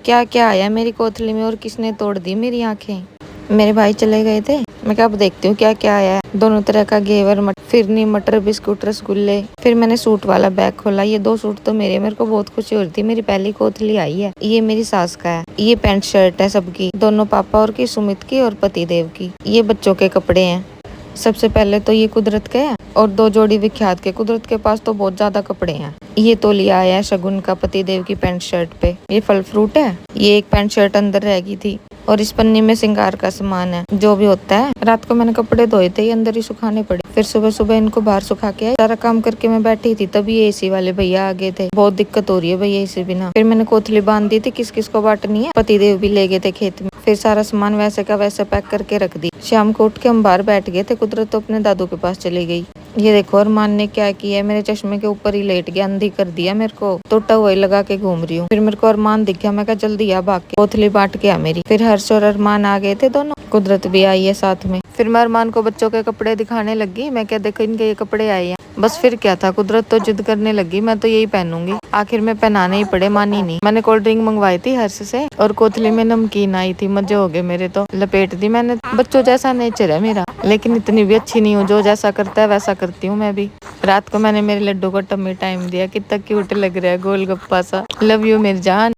क्या क्या आया मेरी कोथली में और किसने तोड़ दी मेरी आंखें। मेरे भाई चले गए थे, मैं क्या अब देखती हूँ क्या क्या आया है। दोनों तरह का घेवर, फिरनी, मटर, बिस्कुट, रसगुल्ले। फिर मैंने सूट वाला बैग खोला, ये 2 सूट तो मेरे को बहुत खुशी हो रही थी, मेरी पहली कोथली आई है। ये मेरी सास का है, ये पैंट शर्ट है सबकी, दोनों पापा और की, सुमित की और पति देव की। ये बच्चों के कपड़े हैं। सबसे पहले तो ये कुदरत के है और 2 जोड़ी विख्यात के। कुदरत के पास तो बहुत ज्यादा कपड़े हैं। ये तौलिया आया है शगुन का, पति देव की पैंट शर्ट पे। ये फल फ्रूट है। ये एक पैंट शर्ट अंदर रह गई थी और इस पन्नी में श्रृंगार का सामान है, जो भी होता है। रात को मैंने कपड़े धोए थे, ये अंदर ही सुखाने पड़े। फिर सुबह सुबह इनको बाहर सुखा के आई। सारा काम करके मैं बैठी थी, तभी ये एसी वाले भैया आ गए थे। बहुत दिक्कत हो रही है भैया इसे बिना। फिर मैंने कोथली बांध दी थी, किस किस को बांटनी है। पति देव भी ले गए थे खेत में। फिर सारा सामान वैसे का वैसे पैक करके रख दी। शाम को उठ के हम बाहर बैठ गए थे। कुदरत तो अपने दादू के पास चली गई। ये देखो अरमान ने क्या किया है, मेरे चश्मे के ऊपर ही लेट गया, अंधी कर दिया मेरे को। टूटा हुआ ही लगा के घूम रही हूँ। फिर मेरे को अरमान दिख गया, मैं कहा जल्दी आ भाग के। कोथली बांट के आ मेरी। फिर हर्ष और अरमान आ गए थे दोनों, कुदरत भी आई है साथ में। फिर मैं अरमान को बच्चों के कपड़े दिखाने लगी। मैं क्या देखो इनके ये कपड़े आए हैं। बस फिर क्या था, कुदरत तो जिद करने लगी, मैं तो यही पहनूंगी। आखिर में पहनाने ही पड़े, मानी नहीं। मैंने कोल्ड ड्रिंक मंगवाई थी हर्ष से और कोथली में नमकीन आई थी। मजे हो गए मेरे तो, लपेट दी मैंने। बच्चों जैसा नेचर है मेरा, लेकिन इतनी भी अच्छी नहीं हूँ। जो जैसा करता है वैसा करती हूँ मैं भी। रात को मैंने मेरे लड्डू को टम्मी टाइम दिया, कितना क्यूट लग रहा है, गोलगप्पा सा। लव यू मेरी जान।